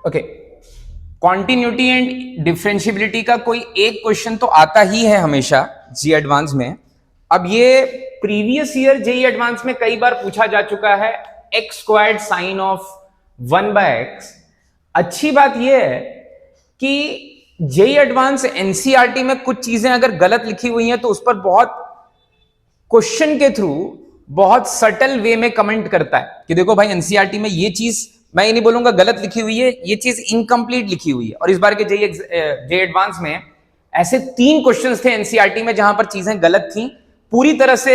Okay, continuity and differentiability का कोई एक क्वेश्चन तो आता ही है हमेशा जी एडवांस में। अब ये प्रीवियस ईयर जेई एडवांस में कई बार पूछा जा चुका है, x squared sine of 1/x। अच्छी बात यह है कि जेई एडवांस एनसीईआरटी में कुछ चीजें अगर गलत लिखी हुई हैं तो उस पर बहुत क्वेश्चन के थ्रू बहुत सटल वे में कमेंट करता है कि देखो भाई एनसीईआरटी में ये चीज, मैं ये नहीं बोलूंगा गलत लिखी हुई है, ये चीज इनकम्प्लीट लिखी हुई है। और इस बार के जे एडवांस में ऐसे 3 क्वेश्चंस थे एनसीईआरटी में जहां पर चीजें गलत थी, पूरी तरह से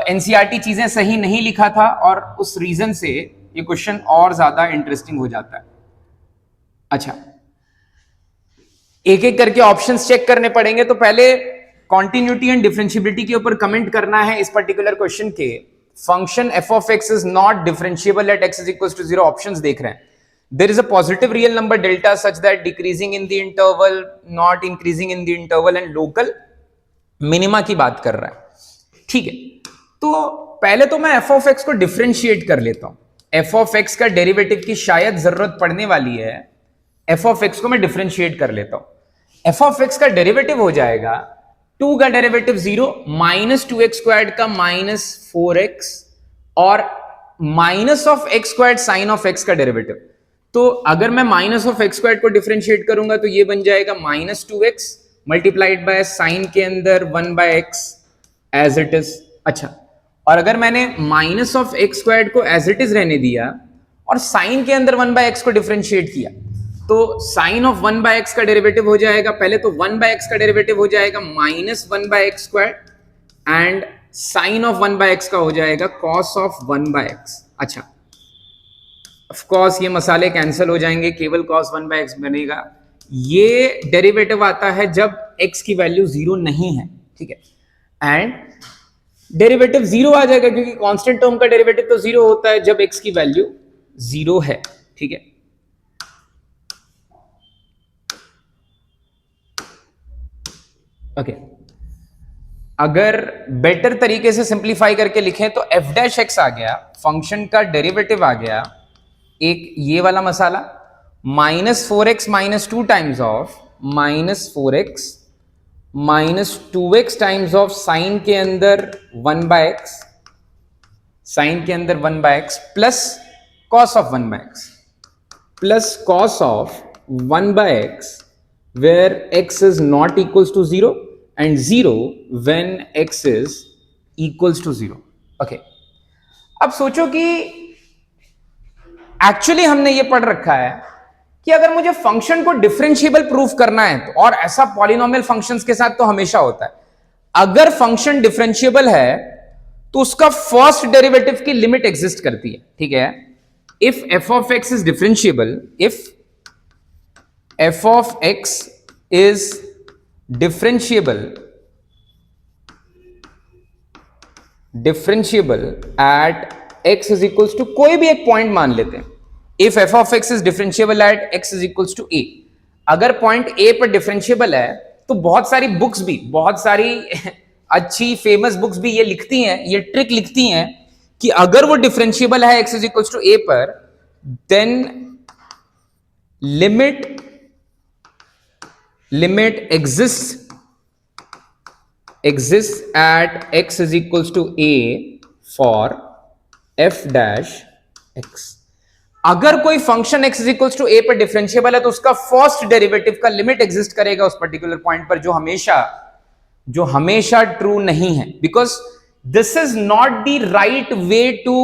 एनसीईआरटी चीजें सही नहीं लिखा था और उस रीजन से ये क्वेश्चन और ज्यादा इंटरेस्टिंग हो जाता है। अच्छा, एक एक करके ऑप्शंस चेक करने पड़ेंगे, तो पहले कॉन्टिन्यूटी एंड डिफरेंशियबिलिटी के ऊपर कमेंट करना है इस पर्टिकुलर क्वेश्चन के। Function F of x is not differentiable at X is equal to 0। Options देख रहे हैं। There is a positive real number delta such that decreasing in the interval, not increasing in the interval and local minima की बात कर रहा है। ठीक है, तो पहले तो मैं एफ ऑफ एक्स को डिफरेंशिएट कर लेता हूं। एफ ऑफ एक्स का डेरिवेटिव की शायद जरूरत पड़ने वाली है। एफ ऑफ एक्स को मैं डिफरेंशिएट कर लेता हूं। एफ ऑफ एक्स का डेरिवेटिव हो जाएगा 2 का डेरिवेटिव 0, माइनस 2x स्क्वायर्ड का माइनस 4x और minus of X squared sine of X का डेरिवेटिव। तो अगर मैं माइनस ऑफ एक्स स्क्वायर्ड को डिफरेंशिएट करूंगा तो ये बन जाएगा minus 2x multiplied by sine के अंदर 1/x एज इट इज। अच्छा, और अगर मैंने माइनस ऑफ एक्स स्क्वायर्ड को एज इट इज रहने दिया और साइन के अंदर 1/x को डिफरेंशिएट किया, तो साइन ऑफ 1/x का डेरिवेटिव हो जाएगा, पहले तो 1/x का डेरिवेटिव हो जाएगा minus 1/x squared and sine of 1/x का हो जाएगा कॉस ऑफ 1/x। अच्छा, ऑफ कोर्स ये मसाले कैंसिल हो जाएंगे, केवल कॉस 1/x बनेगा। ये डेरिवेटिव आता है जब x की वैल्यू 0 नहीं है। ठीक है, एंड डेरिवेटिव 0 आ जाएगा क्योंकि कांस्टेंट टर्म का डेरिवेटिव तो 0 होता है जब x की वैल्यू 0 है। ठीक है, ओके, अगर बेटर तरीके से सिंप्लीफाई करके लिखें तो एफ डैश एक्स आ गया, फंक्शन का डेरिवेटिव आ गया एक ये वाला मसाला, minus 4x minus 2 times of minus 4x minus 2x times of sine के अंदर 1/x, साइन के अंदर 1/x plus cos of 1/x plus cos of 1/x where x is not equals to 0 and 0 when x is equals to 0. Okay, अब सोचो कि actually हमने ये पढ़ रखा है कि अगर मुझे फंक्शन को डिफरेंशिएबल प्रूफ करना है तो, और ऐसा पॉलिनोमियल फंक्शंस के साथ तो हमेशा होता है, अगर फंक्शन डिफरेंशिएबल है तो उसका फर्स्ट डेरिवेटिव की लिमिट एग्जिस्ट करती है। ठीक है, if F of x is differentiable, if f of x is differentiable at x is equals to कोई भी एक पॉइंट मान लेते हैं। if f of x is differentiable at x is equals to a, अगर पॉइंट a पर differentiable है तो बहुत सारी बुक्स भी, बहुत सारी अच्छी फेमस बुक्स भी ये लिखती हैं, ये ट्रिक लिखती हैं कि अगर वो डिफरेंशिएबल है x is equals to a पर, then limit exists at x is equals to a for f dash x। अगर कोई function x is equals to a पर डिफरेंशिएबल है तो उसका फर्स्ट डेरिवेटिव का लिमिट एग्जिस्ट करेगा उस पर्टिकुलर पॉइंट पर, जो हमेशा ट्रू नहीं है, because this is not the right way to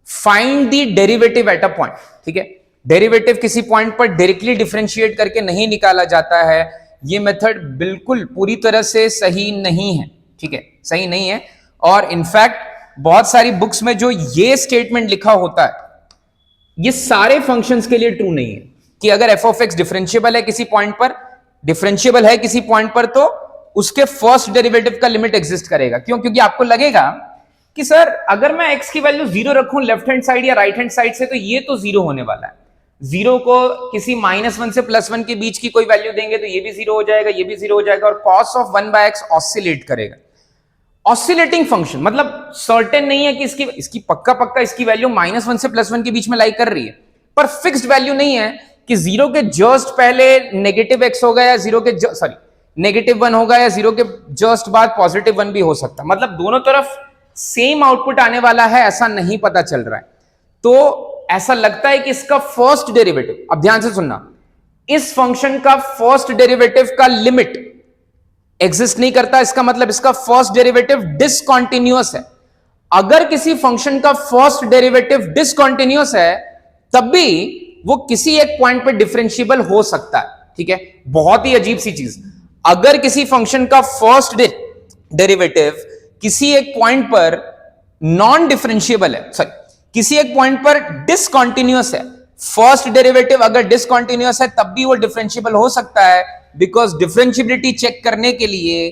find the derivative at a point. ठीक है, डेरिवेटिव किसी पॉइंट पर डायरेक्टली डिफरेंशिएट करके नहीं निकाला जाता है। ये मेथड बिल्कुल पूरी तरह से सही नहीं है। ठीक है, सही नहीं है, और इनफैक्ट बहुत सारी बुक्स में जो ये स्टेटमेंट लिखा होता है ये सारे फंक्शंस के लिए ट्रू नहीं है कि अगर एफ ऑफ एक्स डिफरेंशिएबल है किसी पॉइंट पर, डिफरेंशिएबल है किसी पॉइंट पर, तो उसके फर्स्ट डेरिवेटिव का लिमिट एग्जिस्ट करेगा। क्यों? क्योंकि आपको लगेगा कि सर अगर मैं x की वैल्यू 0 रखूं लेफ्ट हैंड साइड या राइट हैंड साइड से तो ये तो 0 होने वाला है। 0 को किसी -1 से +1 के बीच की कोई वैल्यू देंगे तो ये भी 0 हो जाएगा, ये भी 0 हो जाएगा, और cos ऑफ 1/x ऑसिलेट करेगा। ऑसिलेटिंग फंक्शन मतलब सर्टेन नहीं है कि इसकी पक्का इसकी वैल्यू -1 से +1 के बीच में लाई कर रही है, पर फिक्स्ड वैल्यू नहीं है कि जीरो के जस्ट पहले नेगेटिव एक्स होगा या जीरो के सॉरी नेगेटिव 1 होगा या जीरो के जस्ट बाद पॉजिटिव 1 भी हो सकता है, मतलब दोनों तरफ सेम आउटपुट आने वाला है ऐसा नहीं पता चल रहा है। तो ऐसा लगता है कि इसका फर्स्ट डेरिवेटिव, अब ध्यान से सुनना, इस फंक्शन का फर्स्ट डेरिवेटिव का लिमिट एग्जिस्ट नहीं करता, इसका मतलब इसका फर्स्ट डेरिवेटिव डिसकंटीन्यूअस है। अगर किसी फंक्शन का फर्स्ट डेरिवेटिव डिसकंटीन्यूअस है तब भी वो किसी एक पॉइंट पे डिफरेंशिएबल हो सकता है, ठीक है। बहुत ही अजीब सी चीज, अगर किसी फंक्शन का फर्स्ट डेरिवेटिव किसी एक पॉइंट पर नॉन डिफरेंशिएबल है, सॉरी किसी एक पॉइंट पर डिसकंटीन्यूअस है, फर्स्ट डेरिवेटिव अगर डिसकंटीन्यूअस है तब भी वो डिफरेंशिएबल हो सकता है, बिकॉज डिफरेंशिएबिलिटी चेक करने के लिए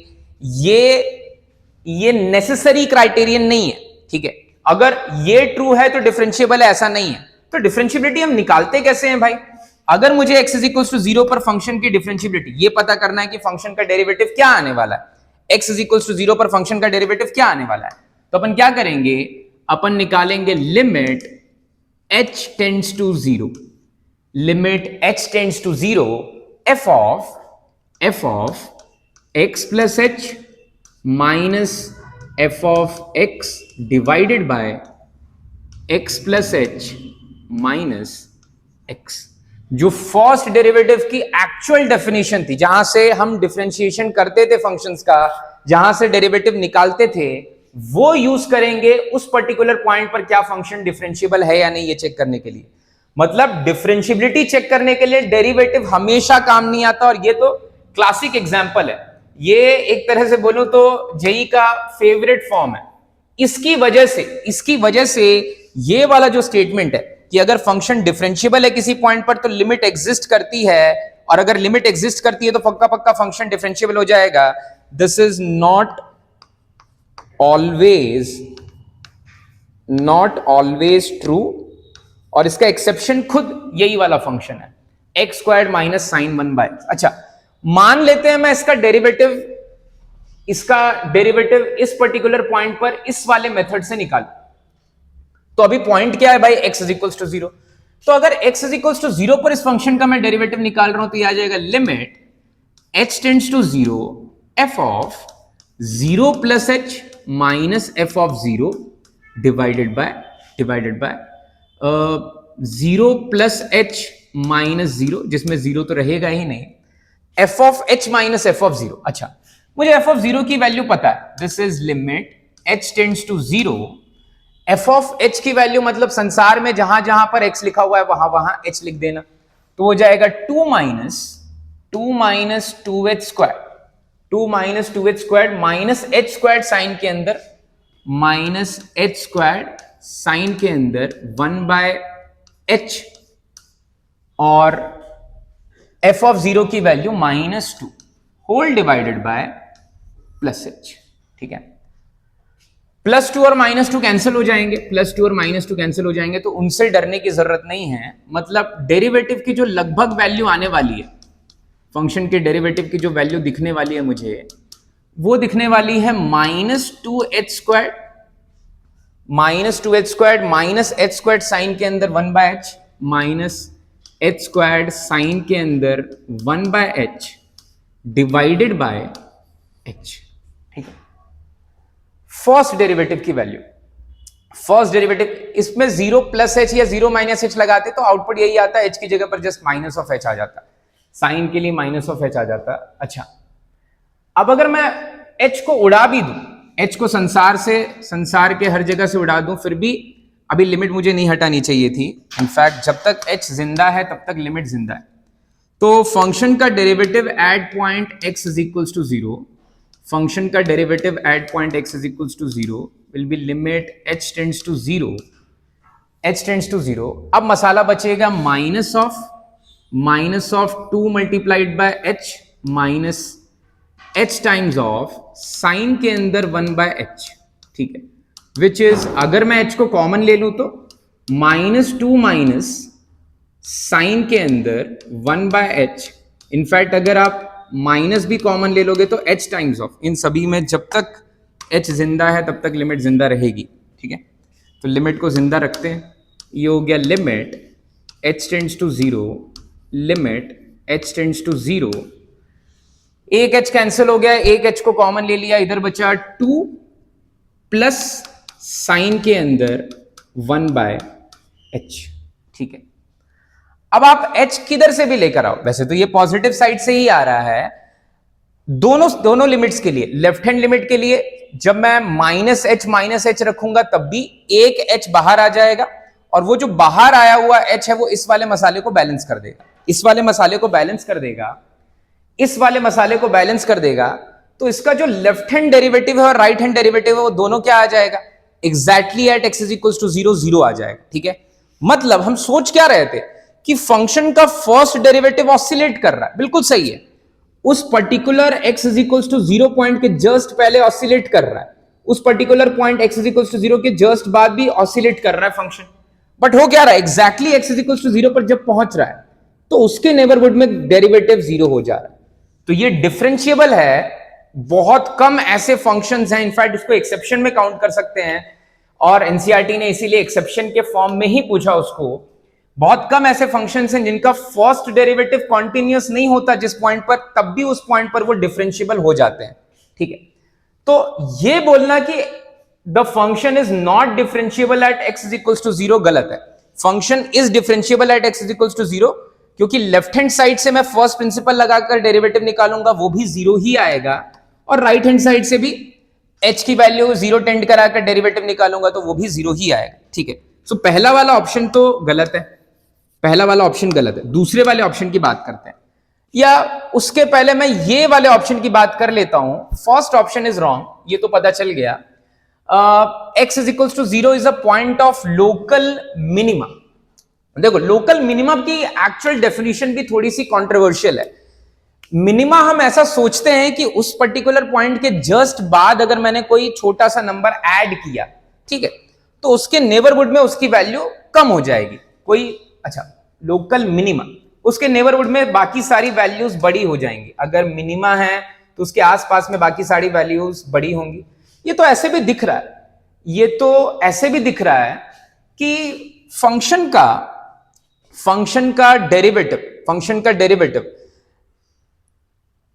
ये नेसेसरी क्राइटेरियन नहीं है, ठीक है। अगर ये ट्रू है तो डिफरेंशिएबल है, ऐसा नहीं है। तो डिफरेंशिएबिलिटी हम निकालते कैसे हैं भाई? अगर मुझे x इज इक्वल टू 0 पर फंक्शन की डिफरेंशिएबिलिटी ये पता करना है कि फंक्शन का डेरिवेटिव क्या आने वाला है, x इज इक्वल टू 0 पर फंक्शन का डेरिवेटिव क्या आने वाला है, तो अपन क्या करेंगे, अपन निकालेंगे limit h tends to 0, limit h tends to 0 f of x plus h minus f of x divided by x plus h minus x। जो फर्स्ट डेरिवेटिव की एक्चुअल डेफिनेशन थी, जहां से हम डिफरेंशिएशन करते थे फंक्शंस का, जहां से डेरिवेटिव निकालते थे, वो यूज करेंगे उस पर्टिकुलर पॉइंट पर क्या फंक्शन डिफरेंशिएबल है या नहीं ये चेक करने के लिए। मतलब डिफरेंशिएबिलिटी चेक करने के लिए डेरिवेटिव हमेशा काम नहीं आता, और ये तो क्लासिक एग्जांपल है। ये एक तरह से बोलूं तो जेई का फेवरेट फॉर्म है। इसकी वजह से ये वाला जो स्टेटमेंट है कि अगर फंक्शन डिफरेंशिएबल है किसी पॉइंट पर तो लिमिट एग्जिस्ट करती है, और अगर लिमिट एग्जिस्ट करती है तो पक्का पक्का फंक्शन डिफरेंशिएबल हो जाएगा। This is not always true, और इसका एक्सेप्शन खुद यही वाला फंक्शन है, x squared minus sign 1/x। अच्छा, मान लेते हैं मैं इसका डेरिवेटिव इस पर्टिकुलर पॉइंट पर इस वाले मेथड से निकालूं, तो अभी पॉइंट क्या है भाई, x इज इक्वल टू 0। तो अगर x इज इक्वल टू 0 पर इस फंक्शन का मैं डेरिवेटिव निकाल रहा हूं तो ये आ जाएगा limit h tends to 0 f of 0 plus h minus f of 0 divided by 0 plus h minus 0, जिसमें 0 तो रहेगा ही नहीं, f of h minus f of 0। अच्छा, मुझे f ऑफ 0 की वैल्यू पता है, this is limit h tends to 0 f of h की वैल्यू, मतलब संसार में जहां जहां पर x लिखा हुआ है वहां वहां h लिख देना, तो हो जाएगा 2 minus 2h square minus h square sine के अंदर, माइनस h स्क्वायर साइन के अंदर 1/h, और f ऑफ 0 की value -2 whole divided by plus h, ठीक है। +2 और -2 कैंसिल हो जाएंगे, +2 और -2 कैंसिल हो जाएंगे, तो उनसे डरने की जरूरत नहीं है। मतलब डेरिवेटिव की जो लगभग वैल्यू आने वाली है, फंक्शन के डेरिवेटिव की जो वैल्यू दिखने वाली है मुझे, वो दिखने वाली है -2h square minus h square sine के अंदर 1/h minus h square sine के अंदर 1/h डिवाइडेड बाय h, ठीक है। फर्स्ट डेरिवेटिव की वैल्यू, फर्स्ट डेरिवेटिव इसमें 0 प्लस h या 0 माइनस h लगाते तो आउटपुट यही आता, h की जगह पर जस्ट माइनस ऑफ h आ जाता, साइन के लिए माइनस ऑफ h आ जाता। अच्छा, अब अगर मैं h को उड़ा भी दूं, h को संसार के हर जगह से उड़ा दूं, फिर भी अभी लिमिट मुझे नहीं हटानी चाहिए थी। इनफैक्ट जब तक h जिंदा है तब तक लिमिट जिंदा है। तो फंक्शन का derivative at point x is equals to 0, function का derivative at point x is equals to 0 will be limit h tends to 0। अब मसाला बचेगा minus of 2 multiplied by h minus h times of sine के अंदर 1/h, ठीक है। Which is, अगर मैं h को कॉमन ले लूं तो -2 माइनस साइन के अंदर 1/h। इनफैक्ट अगर आप माइनस भी कॉमन ले लोगे तो h टाइम्स ऑफ, इन सभी में जब तक h जिंदा है तब तक लिमिट जिंदा रहेगी, ठीक है। तो लिमिट को जिंदा रखते हैं, ये हो गया limit h tends to 0 limit h tends to 0, एक h कैंसिल हो गया, एक h को कॉमन ले लिया, इधर बचा 2 प्लस साइन के अंदर 1/h। ठीक है, अब आप h किधर से भी लेकर आओ, वैसे तो ये पॉजिटिव साइड से ही आ रहा है, दोनों लिमिट्स के लिए, लेफ्ट हैंड लिमिट के लिए जब मैं माइनस एच रखूंगा तब भी एक h बाहर आ जाएगा, और वो जो बाहर आया हुआ h है वो इस वाले मसाले को बैलेंस कर देगा, इस वाले मसाले को बैलेंस कर देगा, इस वाले मसाले को बैलेंस कर देगा। तो इसका जो लेफ्ट हैंड डेरिवेटिव है और राइट हैंड डेरिवेटिव है वो दोनों क्या आ जाएगा, exactly at x equals to 0 0 आ जाएगा। ठीक है, मतलब हम सोच क्या रहे थे कि फंक्शन का फर्स्ट डेरिवेटिव ऑसिलेट कर रहा है, बिल्कुल सही है, उस particular x is equals to 0 point के जस्ट पहले ऑसिलेट कर रहा है, उस particular point x is equals to 0 के जस्ट बाद भी ऑसिलेट कर रहा है फंक्शन, बट हो क्या रहा है, exactly x is equals to 0 पर जब पहुंच रहा है तो उसके नेबरहुड में डेरिवेटिव 0 हो जा रहा है, तो ये डिफरेंशिएबल है। बहुत कम ऐसे फंक्शंस हैं, इनफैक्ट इसको एक्सेप्शन में काउंट कर सकते हैं, और एनसीईआरटी ने इसीलिए एक्सेप्शन के फॉर्म में ही पूछा उसको। बहुत कम ऐसे फंक्शंस हैं जिनका फर्स्ट डेरिवेटिव कॉन्टिन्यूअस नहीं होता जिस पॉइंट पर, तब भी उस पॉइंट पर वो डिफरेंशिएबल हो जाते हैं। ठीक है, तो ये बोलना कि the function is not differentiable at x is equals to 0 गलत है। Function is differentiable at x is equals to 0, क्योंकि लेफ्ट हैंड साइड से मैं फर्स्ट प्रिंसिपल लगाकर डेरिवेटिव निकालूंगा वो भी 0 ही आएगा, और राइट हैंड साइड से भी h की वैल्यू 0 टेंड कराकर डेरिवेटिव निकालूंगा तो वो भी 0 ही आएगा। ठीक है, सो पहला वाला ऑप्शन तो गलत है, पहला वाला ऑप्शन गलत है। दूसरे वाले ऑप्शन की बात करते हैं, या उसके पहले मैं ये वाले ऑप्शन की बात कर लेता हूं। फर्स्ट ऑप्शन इज रॉन्ग, ये तो पता चल गया। x is equals to 0 is a point of local minima. देखो, लोकल मिनिमा की एक्चुअल डेफिनेशन भी थोड़ी सी कंट्रोवर्शियल है। मिनिमा हम ऐसा सोचते हैं कि उस पर्टिकुलर पॉइंट के जस्ट बाद अगर मैंने कोई छोटा सा नंबर ऐड किया, ठीक है, तो उसके नेबरहुड में उसकी वैल्यू कम हो जाएगी। कोई अच्छा लोकल मिनिमा, उसके नेबरहुड में बाकी सारी वैल्यूज बड़ी हो जाएंगी। अगर मिनिमा है तो उसके आसपास में बाकी सारी वैल्यूज बड़ी होंगी। ये तो ऐसे भी दिख रहा है, ये तो ऐसे भी दिख रहा है कि फंक्शन का derivative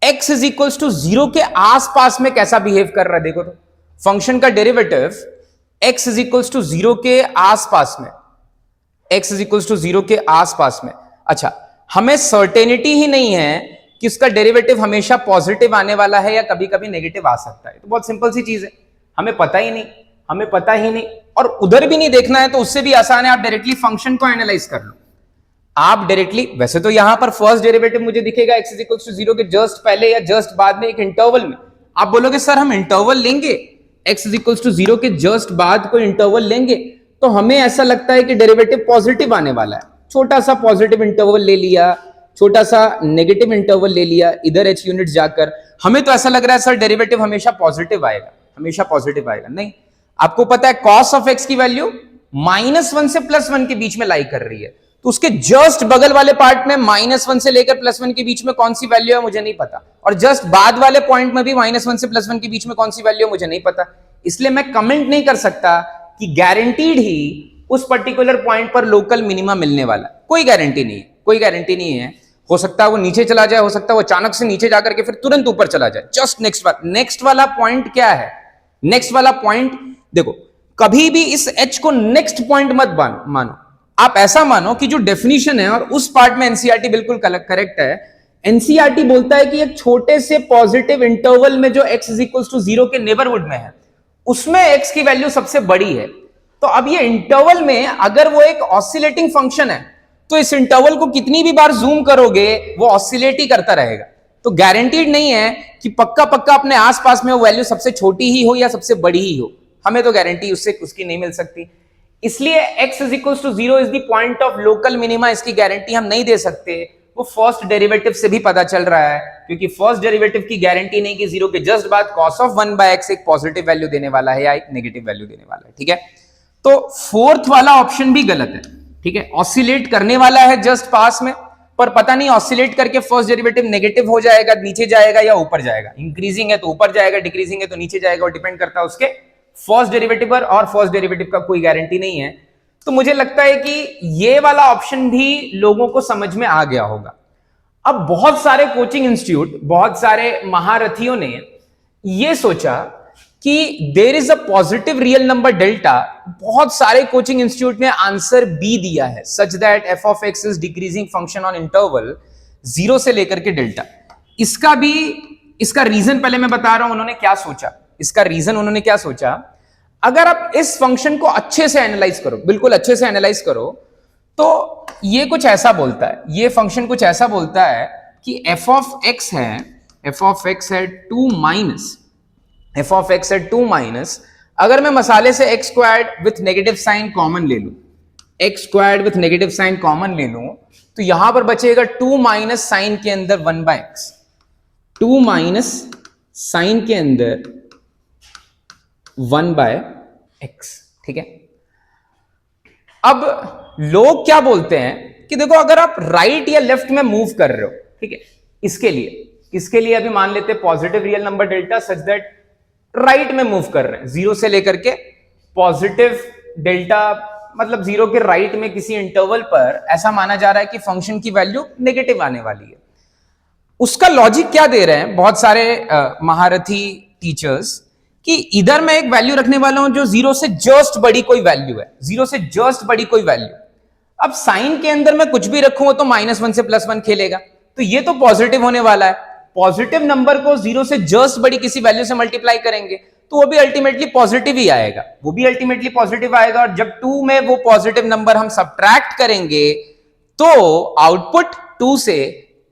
x is equals to 0 के आसपास में कैसा बिहेव कर रहा है। देखो तो फंक्शन का derivative x is equals to 0 के आसपास में, x इज इक्वल्स टू 0 के आसपास में। अच्छा, हमें सर्टेनिटी ही नहीं है कि उसका डेरिवेटिव हमेशा पॉजिटिव आने वाला है या कभी कभी नेगेटिव आ सकता है। तो बहुत सिंपल सी चीज है, हमें पता ही नहीं, और उधर भी नहीं देखना है तो उससे भी आसान है, आप डायरेक्टली फंक्शन को एनालाइज कर लो। आप डायरेक्टली, वैसे तो यहां पर फर्स्ट डेरिवेटिव मुझे दिखेगा x इज इक्वल्स टू 0 के जस्ट पहले या जस्ट बाद में एक इंटरवल में। आप बोलोगे सर हम इंटरवल लेंगे, x इज इक्वल्स टू 0 के जस्ट बाद कोई इंटरवल लेंगे तो हमें ऐसा लगता है कि डेरिवेटिव पॉजिटिव आने वाला है। छोटा सा पॉजिटिव इंटरवल ले लिया, छोटा सा नेगेटिव इंटरवल ले लिया, इधर h यूनिट जाकर हमें तो ऐसा लग रहा है सर डेरिवेटिव हमेशा पॉजिटिव आएगा। नहीं, आपको पता है cos ऑफ x की वैल्यू -1 से +1 के बीच में लाई कर रही है, तो उसके जस्ट बगल वाले पार्ट में -1 से लेकर +1 के बीच में कौन सी वैल्यू है मुझे नहीं पता, और जस्ट बाद वाले पॉइंट में भी -1 से +1 के बीच में कौन सी वैल्यू है मुझे नहीं पता। इसलिए मैं कमेंट नहीं कर सकता कि गारंटीड ही उस पर्टिकुलर पॉइंट पर लोकल मिनिमा मिलने वाला। कोई गारंटी नहीं है। हो सकता है वो नीचे चला जाए, हो सकता है वो अचानक से नीचे जाकर के फिर तुरंत ऊपर चला जाए। जस्ट नेक्स्ट वाला पॉइंट क्या है, नेक्स्ट वाला पॉइंट देखो, कभी भी इस h को नेक्स्ट पॉइंट मत मानो। आप ऐसा मानो कि जो डेफिनेशन है, और उस पार्ट में एनसीईआरटी बिल्कुल करेक्ट है, एनसीईआरटी बोलता है कि एक छोटे से पॉजिटिव इंटरवल में जो x इज इक्वल्स टू 0 के नेबरहुड में है उसमें x की वैल्यू सबसे बड़ी है। तो अब ये इंटरवल में अगर वो एक ऑसिलेटिंग फंक्शन है तो इस इंटरवल को कितनी भी बार जूम करोगे वो ऑसिलेट ही करता रहेगा। तो गारंटीड नहीं है कि पक्का अपने आसपास में वो वैल्यू सबसे छोटी ही हो या सबसे बड़ी ही हो, हमें तो गारंटी उसकी नहीं मिल सकती। इसलिए x is equals to 0 is the point of local minima, इसकी गारंटी हम नहीं दे सकते। वो फर्स्ट डेरिवेटिव से भी पता चल रहा है, क्योंकि फर्स्ट डेरिवेटिव की गारंटी नहीं कि 0 के जस्ट बाद cos ऑफ 1/x एक पॉजिटिव वैल्यू देने वाला है या एक नेगेटिव वैल्यू देने वाला है। ठीक है, तो फोर्थ वाला ऑप्शन भी गलत है। ठीक है, ऑसिलेट करने वाला है जस्ट पास में, पर पता नहीं ऑसिलेट करके फर्स्ट डेरिवेटिव नेगेटिव हो जाएगा, नीचे जाएगा या ऊपर जाएगा। इंक्रीजिंग है तो ऊपर जाएगा, डिक्रीजिंग है तो नीचे जाएगा, और डिपेंड करता है उसके फर्स्ट डेरिवेटिव पर, और फर्स्ट डेरिवेटिव का कोई गारंटी नहीं है। तो मुझे लगता है कि ये वाला ऑप्शन भी लोगों को समझ में आ गया होगा। अब बहुत सारे कोचिंग इंस्टीट्यूट, बहुत सारे महारथियों ने ये सोचा कि there is a positive real number delta. बहुत सारे कोचिंग इंस्टीट्यूट ने आंसर बी दिया है, such that f of x is decreasing function on interval 0 से लेकर के डेल्टा। इसका रीजन पहले मैं बता रहा हूं उन्होंने क्या सोचा। इसका रीजन उन्होंने क्या सोचा, अगर आप इस फंक्शन को अच्छे से एनालाइज करो, बिल्कुल अच्छे से एनालाइज करो, तो ये कुछ ऐसा बोलता है, ये फंक्शन कुछ ऐसा बोलता है कि एफ ऑफ एक्स है 2 माइनस, अगर मैं मसाले से x squared with negative sign common ले लूं, x squared with negative sign common ले लूं, तो यहां पर बचेगा 2 माइनस साइन के अंदर 1 बाय एक्स, 2 माइनस साइन के अंदर 1 बाय एक्स। ठीक है, अब लोग क्या बोलते हैं कि देखो अगर आप राइट या लेफ्ट में मूव कर रहे हो, ठीक है, इसके लिए अभी मान लेते हैं positive real number delta such that right में मूव कर रहे हैं, 0 से लेकर के पॉजिटिव डेल्टा, मतलब 0 के राइट में किसी इंटरवल पर ऐसा माना जा रहा है कि फंक्शन की वैल्यू नेगेटिव आने वाली है। उसका लॉजिक क्या दे रहे हैं बहुत सारे महारथी टीचर्स कि इधर मैं एक वैल्यू रखने वाला हूं जो 0 से जस्ट बड़ी कोई वैल्यू है, 0 से जस्ट बड़ी कोई वैल्यू। अब साइन के अंदर मैं कुछ भी रखूंगा तो -1 से +1 खेलेगा, तो ये तो पॉजिटिव होने वाला है। पॉजिटिव नंबर को 0 से जस्ट बड़ी किसी वैल्यू से मल्टीप्लाई करेंगे तो वो भी अल्टीमेटली पॉजिटिव ही आएगा, वो भी अल्टीमेटली पॉजिटिव आएगा। और जब 2 में वो पॉजिटिव नंबर हम सब्ट्रैक्ट करेंगे तो आउटपुट 2 से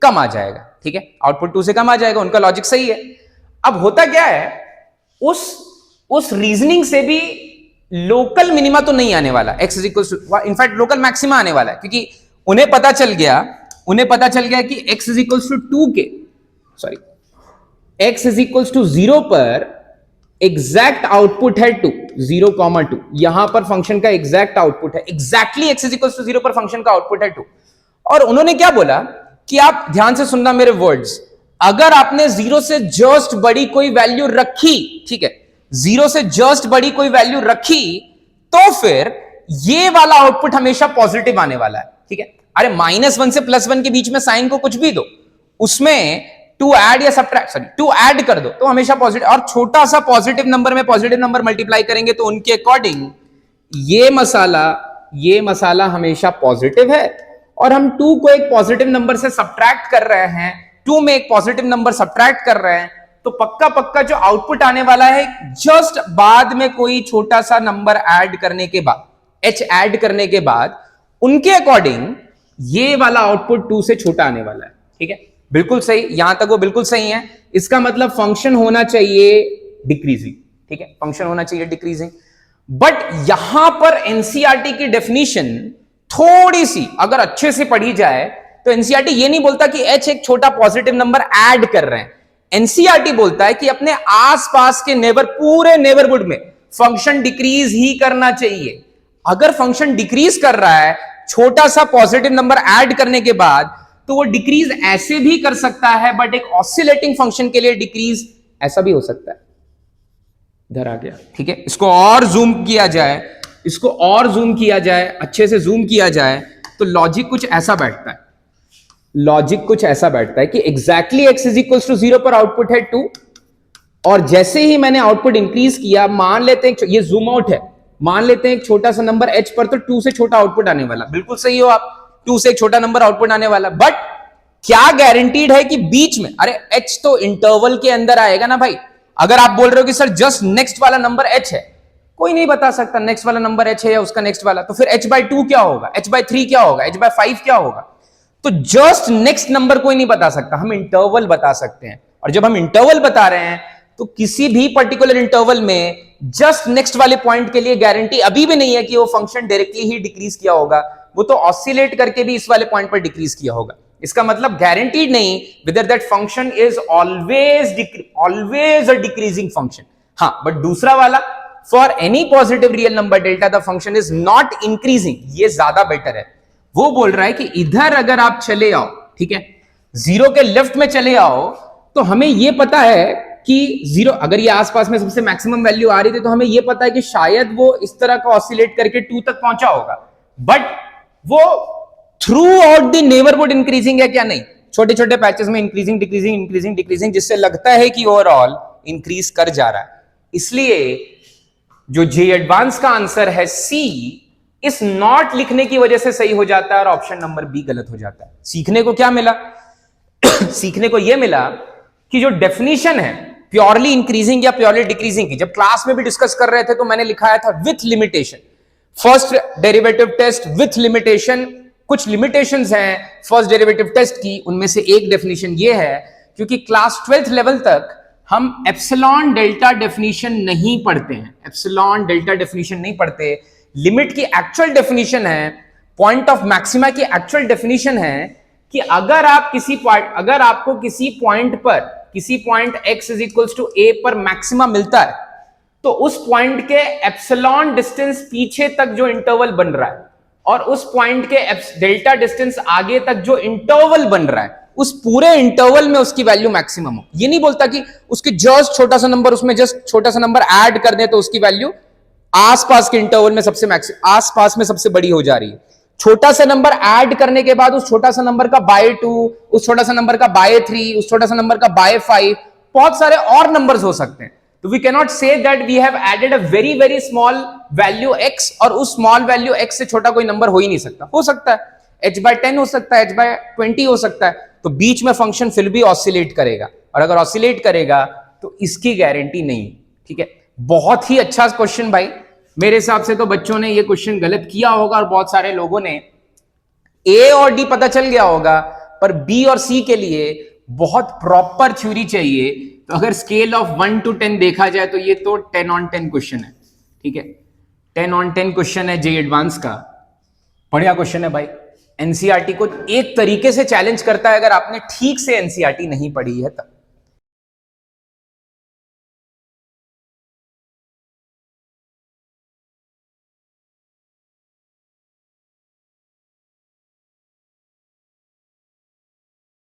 कम आ जाएगा। ठीक है, आउटपुट 2 से कम आ जाएगा, उनका लॉजिक सही है। अब होता क्या है, उस रीजनिंग से भी लोकल मिनिमा तो नहीं आने वाला, x is equal to, in fact local maxima आने वाला है, क्योंकि उन्हें पता चल गया कि x इज इक्वल टू 2 के, sorry, x is equal to 0 पर एग्जैक्ट आउटपुट है 2, 0,2, यहां पर फंक्शन का एग्जैक्ट आउटपुट है, exactly x is equal to 0 पर फंक्शन का आउटपुट है 2। और उन्होंने क्या बोला कि आप ध्यान से सुनना मेरे वर्ड्स, अगर आपने 0 से जस्ट बड़ी कोई वैल्यू रखी, ठीक है, 0 से जस्ट बड़ी कोई वैल्यू रखी, तो फिर ये वाला आउटपुट हमेशा पॉजिटिव आने वाला है। ठीक है, अरे -1 से +1 के बीच में साइन को कुछ भी दो, उसमें 2 ऐड या सब्ट्रैक्ट, सॉरी 2 ऐड कर दो तो हमेशा पॉजिटिव, और छोटा सा पॉजिटिव नंबर में पॉजिटिव नंबर मल्टीप्लाई करेंगे तो उनके अकॉर्डिंग ये मसाला हमेशा पॉजिटिव है। और हम 2 को एक पॉजिटिव नंबर से सब्ट्रैक्ट कर रहे हैं, 2 में एक पॉजिटिव नंबर सब्ट्रैक्ट कर रहे हैं, तो पक्का जो आउटपुट आने वाला है जस्ट बाद में कोई छोटा सा नंबर ऐड करने के बाद, h ऐड करने के बाद, उनके अकॉर्डिंग ये वाला आउटपुट 2 से छोटा आने वाला है। ठीक है, बिल्कुल सही, यहां तक वो बिल्कुल सही है। इसका मतलब फंक्शन होना चाहिए डिक्रीजिंग। ठीक है, फंक्शन होना चाहिए डिक्रीजिंग, बट यहां पर एनसीईआरटी की डेफिनेशन थोड़ी सी अगर अच्छे से पढ़ी जाए तो एनसीईआरटी ये नहीं बोलता कि h एक छोटा पॉजिटिव नंबर ऐड कर रहे हैं, एनसीईआरटी बोलता है कि अपने आसपास के पूरे नेबरहुड में फंक्शन डिक्रीज ही करना चाहिए। अगर फंक्शन डिक्रीज कर रहा है छोटा सा पॉजिटिव नंबर ऐड करने के बाद, तो वो डिक्रीज ऐसे भी कर सकता है, बट एक ऑसिलेटिंग फंक्शन के लिए डिक्रीज ऐसा भी हो सकता है। इधर आ गया, ठीक है, इसको और जूम किया जाए, अच्छे से जूम किया जाए तो लॉजिक कुछ ऐसा बैठता है कि exactly x is equal to 0 पर आउटपुट है 2, और जैसे ही मैंने आउटपुट इंक्रीज किया, मान लेते हैं ये जूम आउट है, मान लेते हैं एक छोटा सा नंबर h पर, तो 2 से छोटा आउटपुट आने वाला, बिल्कुल सही हो आप, 2 से एक छोटा नंबर आउटपुट आने वाला। बट क्या गारंटीड है कि बीच में, अरे h तो इंटरवल के अंदर आएगा ना भाई। अगर आप बोल रहे हो कि सर जस्ट नेक्स्ट वाला नंबर h है, कोई नहीं बता सकता नेक्स्ट वाला नंबर h है या उसका नेक्स्ट वाला, तो फिर h/2 क्या होगा, h/3 क्या होगा, h/5 क्या होगा। तो जस्ट नेक्स्ट नंबर कोई नहीं बता सकता, हम इंटरवल बता सकते हैं। और जब हम इंटरवल बता रहे हैं तो किसी भी पर्टिकुलर इंटरवल में जस्ट नेक्स्ट वाले पॉइंट के लिए गारंटी अभी भी नहीं है कि वो फंक्शन डायरेक्टली ही डिक्रीज किया होगा, वो तो ऑसिलेट करके भी इस वाले पॉइंट पर डिक्रीज किया होगा। इसका मतलब गारंटीड नहीं whether that function is always a decreasing function। हाँ, बट दूसरा वाला for any positive real number delta the function is not increasing, ये ज्यादा बेटर है। वो बोल रहा है कि इधर अगर आप चले आओ, ठीक है, 0 के लेफ्ट में चले आओ, तो हमें ये पता है कि 0, अगर ये आसपास में सबसे मैक्सिमम वैल्यू आ रही थी तो हमें ये पता है कि शायद वो इस तरह का ऑसिलेट करके 2 तक पहुंचा होगा, बट वो through out the neighbourhood increasing है क्या? नहीं, छोटे छोटे पैचेस में इंक्रीजिंग डिक्रीजिंग इंक्रीजिंग डिक्रीजिंग, जिससे लगता है कि ओवरऑल इंक्रीज कर जा रहा है। इसलिए जो जे एडवांस का आंसर है सी, इस नॉट लिखने की वजह से सही हो जाता है और ऑप्शन नंबर बी गलत हो जाता है। सीखने को क्या मिला? सीखने को यह मिला कि जो डेफिनेशन है प्योरली इंक्रीजिंग या प्योरली डिक्रीजिंग की, जब क्लास में भी डिस्कस कर रहे थे तो मैंने लिखाया था with limitation, first derivative test with limitation. कुछ लिमिटेशंस हैं फर्स्ट डेरिवेटिव टेस्ट की, उनमें से एक डेफिनेशन ये है, क्योंकि क्लास 12th लेवल तक हम एप्सिलॉन डेल्टा डेफिनेशन नहीं पढ़ते हैं, एप्सिलॉन डेल्टा डेफिनेशन नहीं पढ़ते। लिमिट की एक्चुअल डेफिनेशन है, पॉइंट ऑफ मैक्सिमा की एक्चुअल डेफिनेशन है कि अगर आपको किसी पॉइंट पर, किसी point x is equals to a पर मैक्सिमा मिलता है, तो उस पॉइंट के एप्सिलॉन डिस्टेंस पीछे तक जो इंटरवल बन रहा है और उस पॉइंट के डेल्टा डिस्टेंस आगे तक जो इंटरवल बन रहा है, उस पूरे इंटरवल में उसकी वैल्यू मैक्सिमम हो। ये नहीं बोलता कि उसके जस्ट छोटा सा नंबर, उसमें जस्ट छोटा सा नंबर ऐड कर दे तो उसकी वैल्यू आसपास के इंटरवल में आसपास में सबसे बड़ी हो जा रही है। छोटा सा नंबर ऐड करने के बाद उस छोटा सा नंबर का बाय 2, उस छोटा सा नंबर का बाय 3, उस छोटा सा नंबर का बाय 5, बहुत सारे और नंबर्स हो सकते हैं। तो we can not say that we have added a very very small value x और उस स्मॉल वैल्यू x से छोटा कोई नंबर हो ही नहीं सकता। हो सकता है h/10 हो सकता है, h/20 हो सकता है, तो बीच में फंक्शन फिर भी ऑसिलेट करेगा, और अगर ऑसिलेट करेगा तो इसकी गारंटी नहीं। ठीक है, बहुत ही अच्छा क्वेश्चन भाई। मेरे हिसाब से तो बच्चों ने ये क्वेश्चन गलत किया होगा और बहुत सारे लोगों ने ए और डी पता चल गया होगा, पर बी और सी के लिए बहुत प्रॉपर थ्योरी चाहिए। तो अगर स्केल ऑफ 1 to 10 देखा जाए तो ये तो 10 on 10 क्वेश्चन है। ठीक है, 10 on 10 क्वेश्चन है जे एडवांस का, बढ़िया क्वेश्चन है भाई। एनसीईआरटी को एक तरीके से चैलेंज करता है अगर आपने ठीक से एनसीईआरटी नहीं पढ़ी है तब।